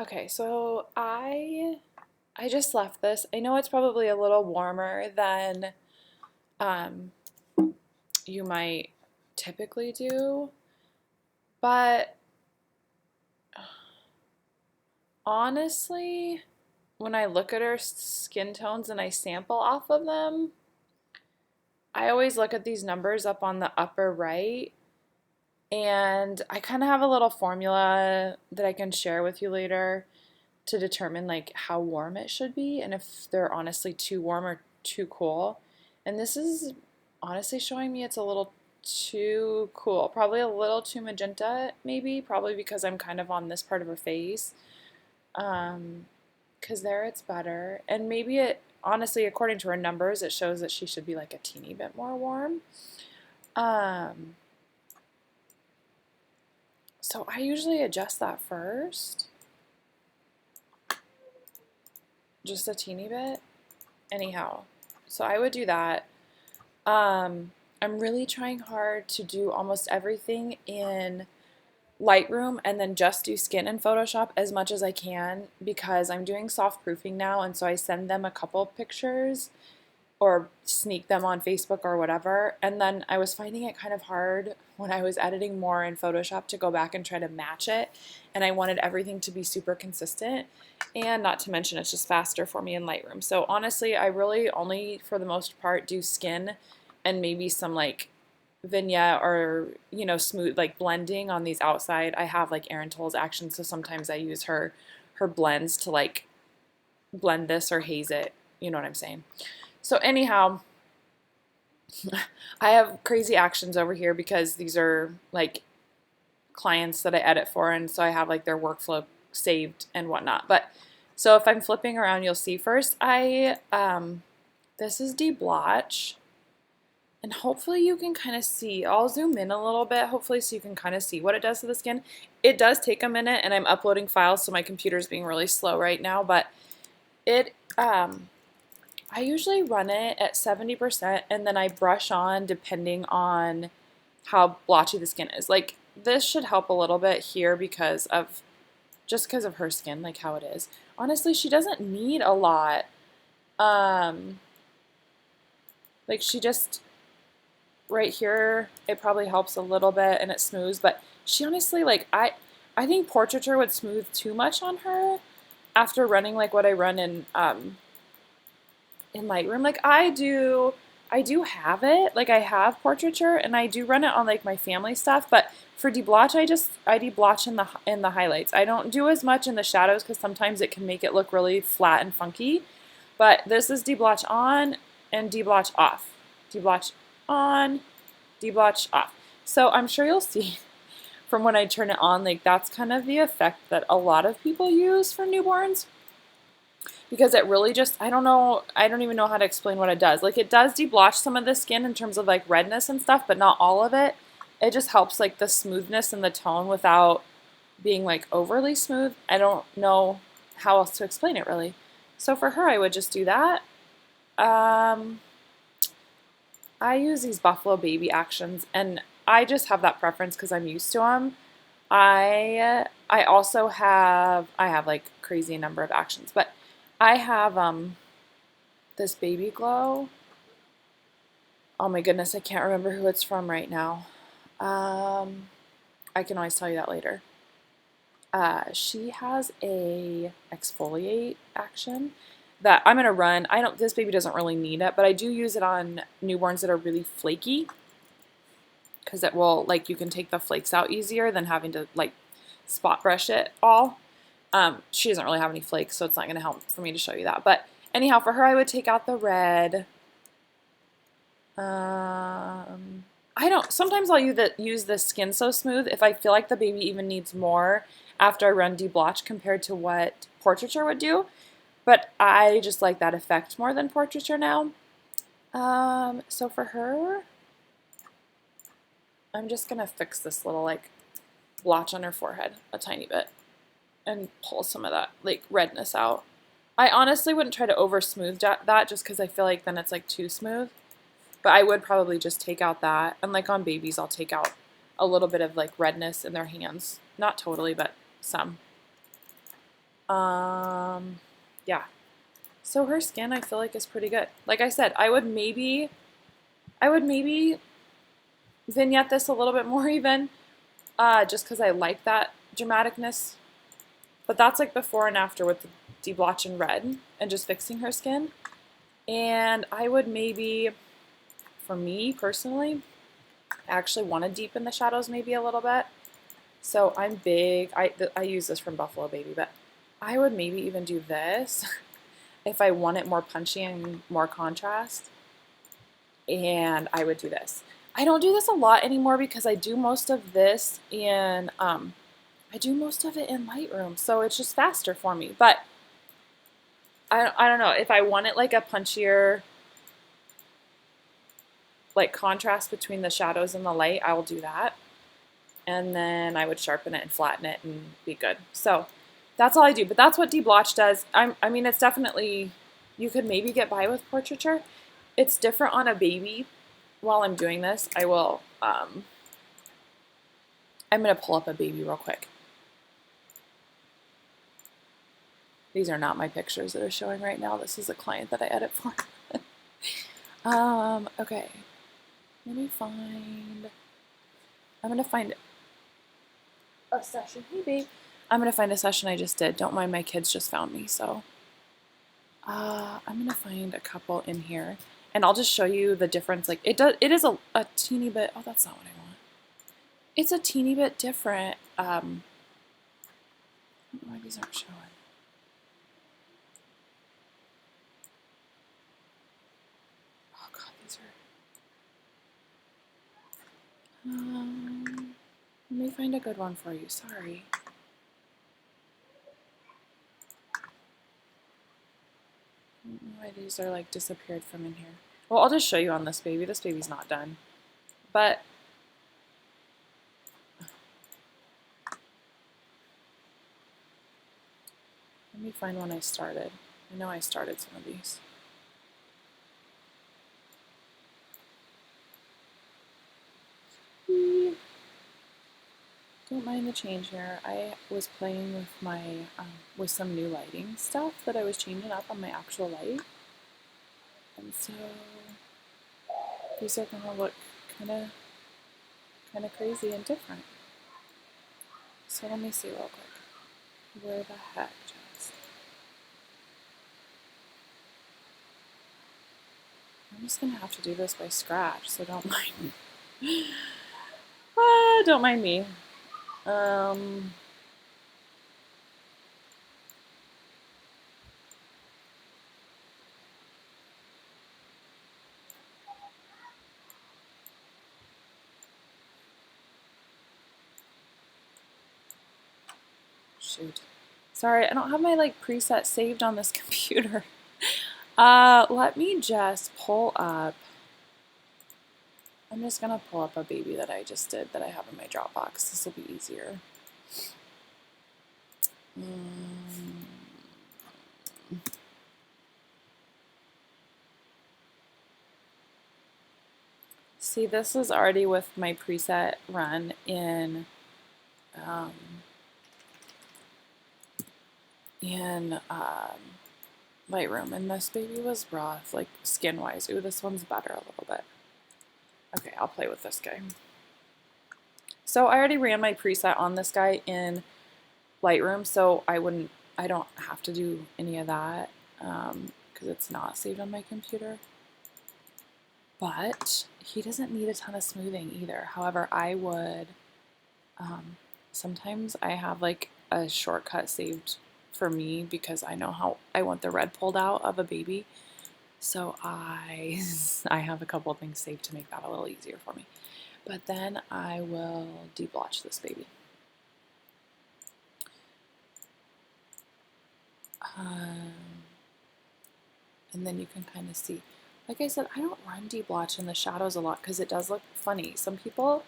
Okay, so I just left this. I know it's probably a little warmer than um, you might typically do, but honestly, when I look at her skin tones and I sample off of them, I always look at these numbers up on the upper right, and I kind of have a little formula that I can share with you later to determine like how warm it should be and if they're honestly too warm or too cool. And this is honestly showing me it's a little too cool. Probably a little too magenta, maybe, probably because I'm kind of on this part of her face. Because there it's better. And maybe it, honestly, according to her numbers, it shows that she should be like a teeny bit more warm. Um, so I usually adjust that first, just a teeny bit. Anyhow, so I would do that. I'm really trying hard to do almost everything in Lightroom and then just do skin in Photoshop as much as I can because I'm doing soft proofing now, and so I send them a couple pictures or sneak them on Facebook or whatever. And then I was finding it kind of hard when I was editing more in Photoshop to go back and try to match it. And I wanted everything to be super consistent. And not to mention, it's just faster for me in Lightroom. So honestly, I really only, for the most part, do skin and maybe some like vignette or, smooth like blending on these outside. I have like Erin Toll's actions, so sometimes I use her blends to like blend this or haze it. You know what I'm saying? So anyhow, I have crazy actions over here because these are like clients that I edit for, and so I have like their workflow saved and whatnot. But so if I'm flipping around, you'll see first this is deblotch, and hopefully you can kind of see. I'll zoom in a little bit, hopefully, so you can kind of see what it does to the skin. It does take a minute, and I'm uploading files, so my computer's being really slow right now, but it I usually run it at 70% and then I brush on depending on how blotchy the skin is. Like this should help a little bit here because of her skin, like how it is. Honestly, she doesn't need a lot. Um, like she just right here, it probably helps a little bit and it smooths, but she honestly like I think portraiture would smooth too much on her after running like what I run in Lightroom. Like I do have it. Like I have portraiture and I do run it on like my family stuff, but for deblotch I deblotch in the highlights. I don't do as much in the shadows because sometimes it can make it look really flat and funky. But this is deblotch on and deblotch off. Deblotch on, deblotch off. So I'm sure you'll see from when I turn it on, like that's kind of the effect that a lot of people use for newborns because it really just, I don't know, I don't even know how to explain what it does. Like it does deblotch some of the skin in terms of like redness and stuff, but not all of it. It just helps like the smoothness and the tone without being like overly smooth. I don't know how else to explain it really. So for her, I would just do that. Um, I use these Buffalo Baby actions, and I just have that preference because I'm used to them. I also I have like crazy number of actions, but I have this Baby Glow. Oh my goodness, I can't remember who it's from right now. I can always tell you that later. She has a exfoliate action that I'm gonna run. I don't. This baby doesn't really need it, but I do use it on newborns that are really flaky because it will like you can take the flakes out easier than having to like spot brush it all. She doesn't really have any flakes, so it's not gonna help for me to show you that. But anyhow, for her, I would take out the red. I don't. Sometimes I'll use the Skin So Smooth if I feel like the baby even needs more after I run deblotch compared to what portraiture would do. But I just like that effect more than portraiture now. So for her, I'm just gonna fix this little like blotch on her forehead a tiny bit and pull some of that like redness out. I honestly wouldn't try to over smooth that just because I feel like then it's like too smooth. But I would probably just take out that. And like on babies, I'll take out a little bit of like redness in their hands. Not totally, but some. Yeah. So her skin, I feel like, is pretty good. Like I said, I would maybe vignette this a little bit more even, just because I like that dramaticness. But that's like before and after with the deblotch in red and just fixing her skin. And I would maybe, for me personally, I actually want to deepen the shadows maybe a little bit. So I'm big, I use this from Buffalo Baby, but I would maybe even do this if I want it more punchy and more contrast. And I would do this. I don't do this a lot anymore because I do most of this in, I do most of it in Lightroom, so it's just faster for me. But I don't know, if I want it like a punchier, like contrast between the shadows and the light, I will do that. And then I would sharpen it and flatten it and be good. So that's all I do. But that's what deblotch does. I mean, it's definitely, you could maybe get by with portraiture. It's different on a baby. While I'm doing this, I'm going to pull up a baby real quick. These are not my pictures that are showing right now. This is a client that I edit for. Okay. Let me find, I'm going to find a session. Hey, babe. I'm going to find a session I just did. Don't mind, my kids just found me, so. I'm going to find a couple in here, and I'll just show you the difference. Like, it is a teeny bit, oh, that's not what I want. It's a teeny bit different. I don't know why these aren't showing. Oh, God, these are, let me find a good one for you. Sorry. I don't know why these are like disappeared from in here. Well, I'll just show you on this baby. This baby's not done. But let me find one I started. I know I started some of these. Don't mind the change here. I was playing with my with some new lighting stuff that I was changing up on my actual light, and so these are gonna look kind of crazy and different. So let me see real quick. Where the heck, Jess? I'm just gonna have to do this by scratch, so don't mind me. Don't mind me. Shoot. Sorry, I don't have my like preset saved on this computer. Let me just pull up. I'm just gonna pull up a baby that I just did that I have in my Dropbox. This will be easier. See, this is already with my preset run in Lightroom, and this baby was rough, like skin-wise. Ooh, this one's better a little bit. Okay, I'll play with this guy. So I already ran my preset on this guy in Lightroom, so I don't have to do any of that because it's not saved on my computer. But he doesn't need a ton of smoothing either. However, I would, sometimes I have like a shortcut saved for me because I know how I want the red pulled out of a baby. So I have a couple of things saved to make that a little easier for me. But then I will deblotch this baby. And then you can kind of see. Like I said, I don't run deblotch in the shadows a lot because it does look funny. Some people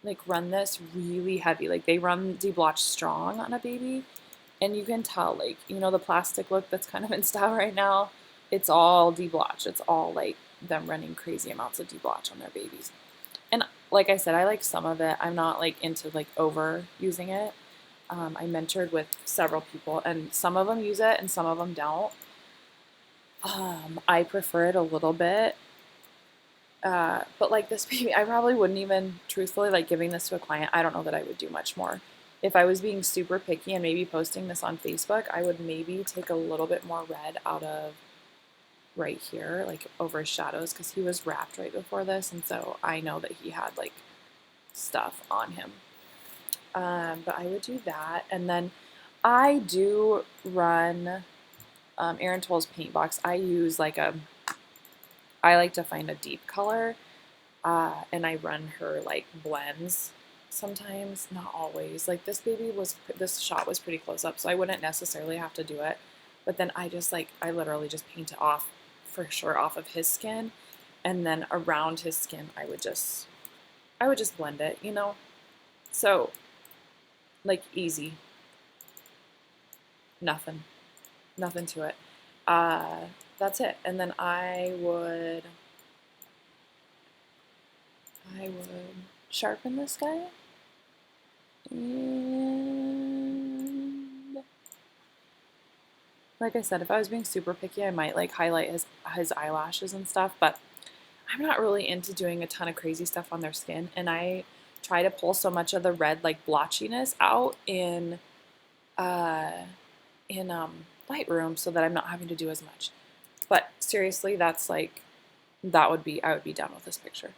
like run this really heavy. Like they run deblotch strong on a baby, and you can tell, like, you know, the plastic look that's kind of in style right now, it's all deblotch. It's all like them running crazy amounts of deblotch on their babies. And like I said, I like some of it. I'm not like into like over using it. I mentored with several people, and some of them use it and some of them don't. I prefer it a little bit. But like this baby, I probably wouldn't even, truthfully, like giving this to a client, I don't know that I would do much more. If I was being super picky and maybe posting this on Facebook, I would maybe take a little bit more red out of right here, like over his shadows, because he was wrapped right before this, and so I know that he had like stuff on him. But I would do that, and then I do run Erin Toll's paint box. I use like I like to find a deep color, and I run her like blends sometimes, not always. Like this shot was pretty close up, so I wouldn't necessarily have to do it. But then I literally just paint it off for sure off of his skin, and then around his skin I would just blend it, you know? So like easy, nothing, nothing to it. Uh, that's it. And then I would sharpen this guy. And like I said, if I was being super picky, I might like highlight his eyelashes and stuff, but I'm not really into doing a ton of crazy stuff on their skin, and I try to pull so much of the red like blotchiness out uh in Lightroom so that I'm not having to do as much. But seriously, I would be done with this picture.